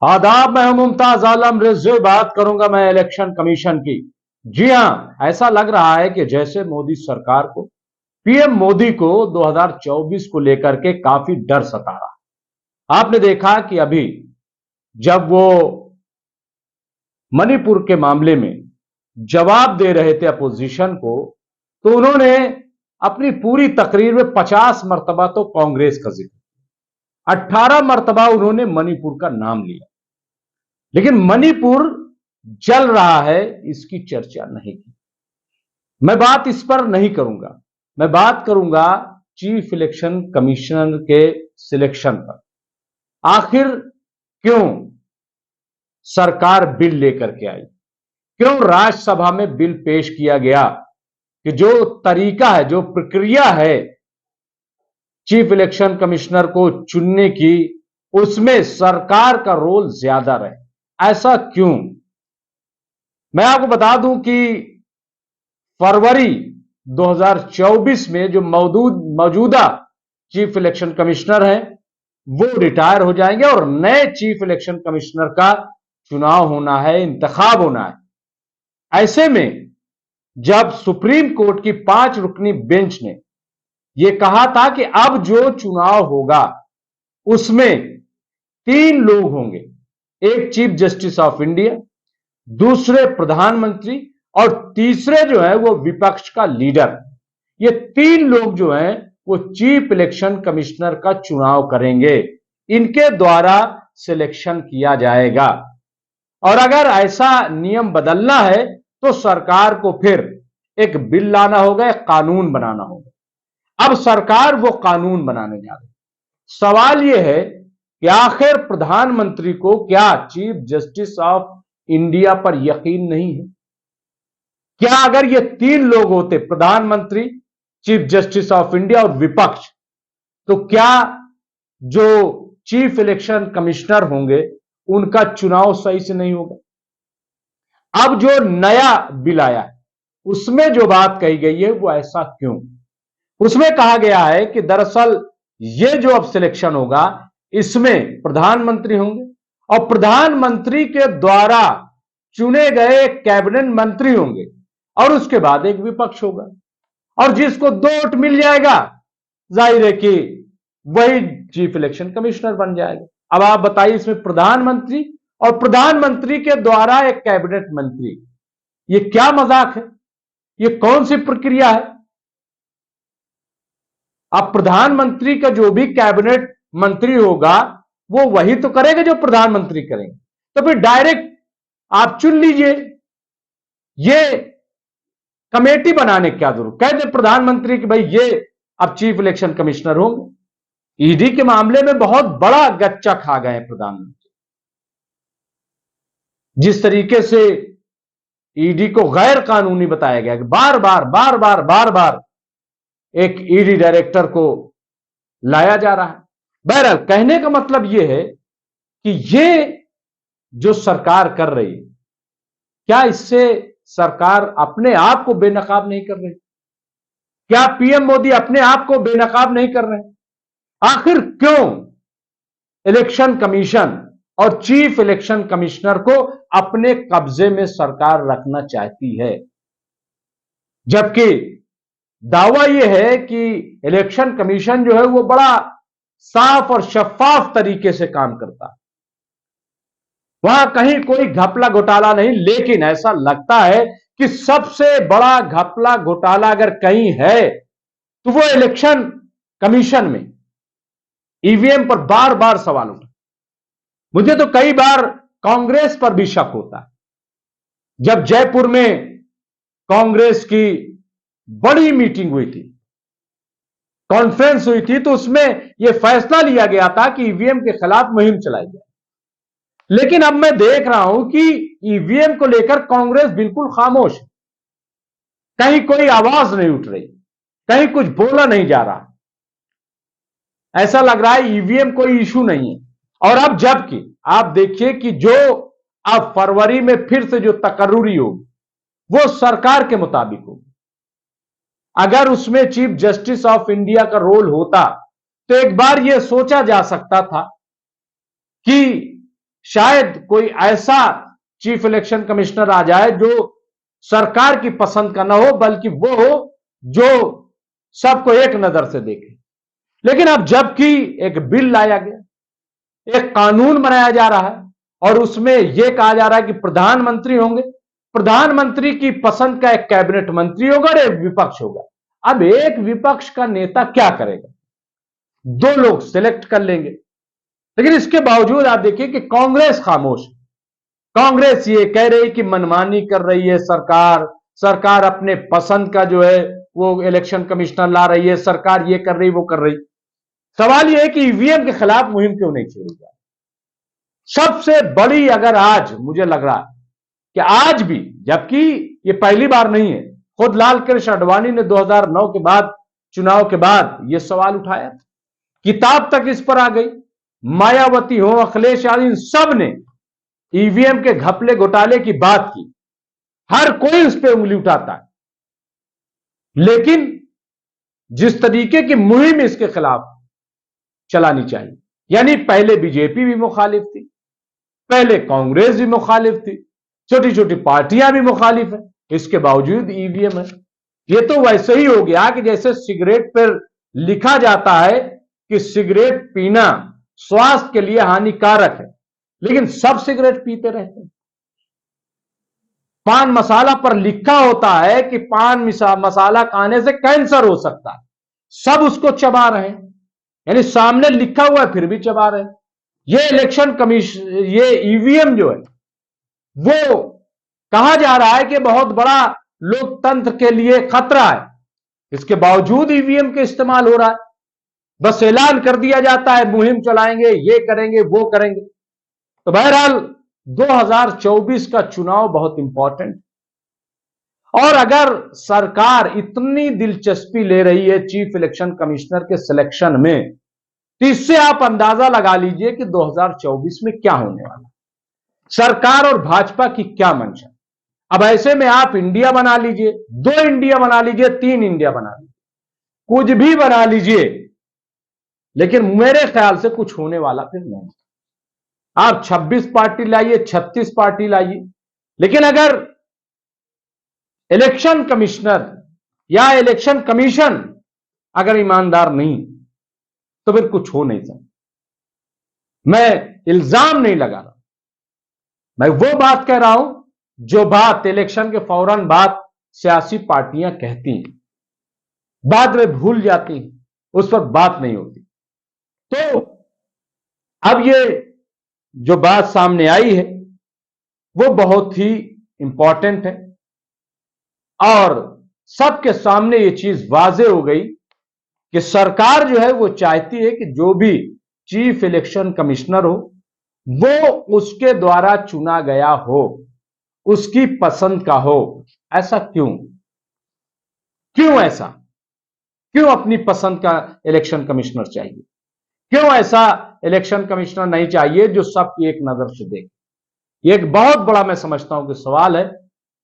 आदाब, मैं हूं मुमताज आलम रिजवी। बात करूंगा मैं इलेक्शन कमीशन की। जी हां, ऐसा लग रहा है कि जैसे मोदी सरकार को, पीएम मोदी को 2024 को लेकर के काफी डर सता रहा। आपने देखा कि अभी जब वो मणिपुर के मामले में जवाब दे रहे थे अपोजिशन को, तो उन्होंने अपनी पूरी तकरीर में 50 मरतबा तो कांग्रेस का जिक्र, 18 मरतबा उन्होंने मणिपुर का नाम लिया, लेकिन मणिपुर जल रहा है इसकी चर्चा नहीं की। मैं बात इस पर नहीं करूंगा, मैं बात करूंगा चीफ इलेक्शन कमिश्नर के सिलेक्शन पर। आखिर क्यों सरकार बिल लेकर के आई, क्यों राज्यसभा में बिल पेश किया गया कि जो तरीका है, जो प्रक्रिया है चीफ इलेक्शन कमिश्नर को चुनने की, उसमें सरकार का रोल ज्यादा रहे। ऐसा क्यों? मैं आपको बता दूं कि फरवरी 2024 में जो मौजूदा चीफ इलेक्शन कमिश्नर हैं वो रिटायर हो जाएंगे और नए चीफ इलेक्शन कमिश्नर का चुनाव होना है, इंतखाब होना है। ऐसे में जब सुप्रीम कोर्ट की 5 रुकनी बेंच ने यह कहा था कि अब जो चुनाव होगा उसमें 3 लोग होंगे, एक चीफ जस्टिस ऑफ इंडिया, दूसरे प्रधानमंत्री और तीसरे जो है वो विपक्ष का लीडर। ये 3 लोग जो हैं वो चीफ इलेक्शन कमिश्नर का चुनाव करेंगे, इनके द्वारा सिलेक्शन किया जाएगा। और अगर ऐसा नियम बदलना है तो सरकार को फिर एक बिल लाना होगा, एक कानून बनाना होगा। अब सरकार वो कानून बनाने जा रही है। सवाल यह है कि आखिर प्रधानमंत्री को क्या चीफ जस्टिस ऑफ इंडिया पर यकीन नहीं है? क्या अगर ये 3 लोग होते, प्रधानमंत्री, चीफ जस्टिस ऑफ इंडिया और विपक्ष, तो क्या जो चीफ इलेक्शन कमिश्नर होंगे उनका चुनाव सही से नहीं होगा? अब जो नया बिल आया है उसमें जो बात कही गई है वो ऐसा क्यों? उसमें कहा गया है कि दरअसल ये जो अब सिलेक्शन होगा इसमें प्रधानमंत्री होंगे और प्रधानमंत्री के द्वारा चुने गए कैबिनेट मंत्री होंगे और उसके बाद एक विपक्ष होगा और जिसको 2 वोट मिल जाएगा जाहिर है कि वही चीफ इलेक्शन कमिश्नर बन जाएगा। अब आप बताइए, इसमें प्रधानमंत्री और प्रधानमंत्री के द्वारा एक कैबिनेट मंत्री, ये क्या मजाक है? ये कौन सी प्रक्रिया है? अब प्रधानमंत्री का जो भी कैबिनेट मंत्री होगा वो वही तो करेगा जो प्रधानमंत्री करेंगे, तो फिर डायरेक्ट आप चुन लीजिए। ये कमेटी बनाने क्या जरूरत? कह दे प्रधानमंत्री कि भाई ये अब चीफ इलेक्शन कमिश्नर होंगे। ईडी के मामले में बहुत बड़ा गच्चा खा गए प्रधानमंत्री। जिस तरीके से ईडी को गैर कानूनी बताया गया कि बार बार एक ईडी डायरेक्टर को लाया जा रहा है। बहरहाल कहने का मतलब यह है कि ये जो सरकार कर रही है, क्या इससे सरकार अपने आप को बेनकाब नहीं कर रही? क्या पीएम मोदी अपने आप को बेनकाब नहीं कर रहे? आखिर क्यों इलेक्शन कमीशन और चीफ इलेक्शन कमिश्नर को अपने कब्जे में सरकार रखना चाहती है, जबकि दावा यह है कि इलेक्शन कमीशन जो है वो बड़ा साफ और शफाफ तरीके से काम करता है, वहां कहीं कोई घपला घोटाला नहीं। लेकिन ऐसा लगता है कि सबसे बड़ा घपला घोटाला अगर कहीं है तो वो इलेक्शन कमीशन में ईवीएम पर बार बार सवाल उठा। मुझे तो कई बार कांग्रेस पर भी शक होता है। जब जयपुर में कांग्रेस की बड़ी मीटिंग हुई थी, कॉन्फ्रेंस हुई थी, तो उसमें यह फैसला लिया गया था कि ईवीएम के खिलाफ मुहिम चलाई जाए। लेकिन अब मैं देख रहा हूं कि ईवीएम को लेकर कांग्रेस बिल्कुल खामोश है, कहीं कोई आवाज नहीं उठ रही, कहीं कुछ बोला नहीं जा रहा। ऐसा लग रहा है ईवीएम कोई इशू नहीं है। और अब जबकि आप देखिए कि जो अब फरवरी में फिर से जो तकर्रुरी होगी वो सरकार के मुताबिक होगी। अगर उसमें चीफ जस्टिस ऑफ इंडिया का रोल होता तो एक बार यह सोचा जा सकता था कि शायद कोई ऐसा चीफ इलेक्शन कमिश्नर आ जाए जो सरकार की पसंद का ना हो, बल्कि वो हो जो सबको एक नजर से देखे। लेकिन अब जबकि एक बिल लाया गया, एक कानून बनाया जा रहा है और उसमें यह कहा जा रहा है कि प्रधानमंत्री होंगे, प्रधानमंत्री की पसंद का एक कैबिनेट मंत्री होगा और एक विपक्ष होगा। अब एक विपक्ष का नेता क्या करेगा? दो लोग सिलेक्ट कर लेंगे। लेकिन इसके बावजूद आप देखिए कि कांग्रेस खामोश है। कांग्रेस ये कह रही कि मनमानी कर रही है सरकार, सरकार अपने पसंद का जो है वो इलेक्शन कमिश्नर ला रही है, सरकार ये कर रही वो कर रही। सवाल यह है कि ईवीएम के खिलाफ मुहिम क्यों नहीं छेड़ी जाए? सबसे बड़ी, अगर आज मुझे लग रहा है कि आज भी, जबकि ये पहली बार नहीं है, खुद लाल कृष्ण आडवाणी ने 2009 के बाद, चुनाव के बाद यह सवाल उठाया, किताब तक इस पर आ गई। मायावती हो, अखिलेश यादव, इन सब ने ईवीएम के घपले घोटाले की बात की। हर कोई उस पर उंगली उठाता है, लेकिन जिस तरीके की मुहिम इसके खिलाफ चलानी चाहिए, यानी पहले बीजेपी भी मुखालिफ थी, पहले कांग्रेस भी मुखालिफ थी, छोटी छोटी पार्टियां भी मुखालिफ है, इसके बावजूद ईवीएम है। यह तो वैसे ही हो गया कि जैसे सिगरेट पर लिखा जाता है कि सिगरेट पीना स्वास्थ्य के लिए हानिकारक है, लेकिन सब सिगरेट पीते रहते हैं। पान मसाला पर लिखा होता है कि पान मसाला खाने से कैंसर हो सकता है, सब उसको चबा रहे हैं, यानी सामने लिखा हुआ है फिर भी चबा रहे हैं। ये इलेक्शन कमीशन, ये ईवीएम जो है वो कहा जा रहा है कि बहुत बड़ा लोकतंत्र के लिए खतरा है, इसके बावजूद ईवीएम के इस्तेमाल हो रहा है। बस ऐलान कर दिया जाता है मुहिम चलाएंगे, ये करेंगे वो करेंगे। तो बहरहाल 2024 का चुनाव बहुत इंपॉर्टेंट, और अगर सरकार इतनी दिलचस्पी ले रही है चीफ इलेक्शन कमिश्नर के सिलेक्शन में, तो इससे आप अंदाजा लगा लीजिए कि 2024 में क्या होने वाला। सरकार और भाजपा की क्या मंशा। अब ऐसे में आप इंडिया बना लीजिए, 2 इंडिया बना लीजिए, 3 इंडिया बना लीजिए, कुछ भी बना लीजिए, लेकिन मेरे ख्याल से कुछ होने वाला फिर नहीं। आप 26 पार्टी लाइए, 36 पार्टी लाइए, लेकिन अगर इलेक्शन कमिश्नर या इलेक्शन कमीशन अगर ईमानदार नहीं, तो फिर कुछ हो नहीं सकता। मैं इल्जाम नहीं लगा रहा, मैं वो बात कह रहा हूं जो बात इलेक्शन के फौरन बाद सियासी पार्टियां कहती हैं, बाद में भूल जाती हैं, उस पर बात नहीं होती। तो अब ये जो बात सामने आई है वो बहुत ही इंपॉर्टेंट है, और सबके सामने ये चीज वाजे हो गई कि सरकार जो है वो चाहती है कि जो भी चीफ इलेक्शन कमिश्नर हो वो उसके द्वारा चुना गया हो, उसकी पसंद का हो। ऐसा क्यों? क्यों ऐसा? क्यों अपनी पसंद का इलेक्शन कमिश्नर चाहिए? क्यों ऐसा इलेक्शन कमिश्नर नहीं चाहिए जो सबकी एक नजर से देखे? ये एक बहुत बड़ा, मैं समझता हूं कि सवाल है,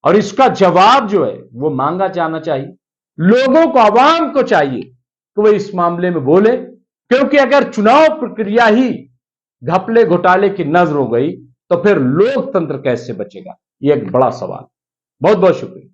और इसका जवाब जो है वो मांगा जाना चाहिए। लोगों को, आवाम को चाहिए कि वो इस मामले में बोले, क्योंकि अगर चुनाव प्रक्रिया ही घपले घोटाले की नजर हो गई तो फिर लोकतंत्र कैसे बचेगा? ये एक बड़ा सवाल। बहुत बहुत शुक्रिया।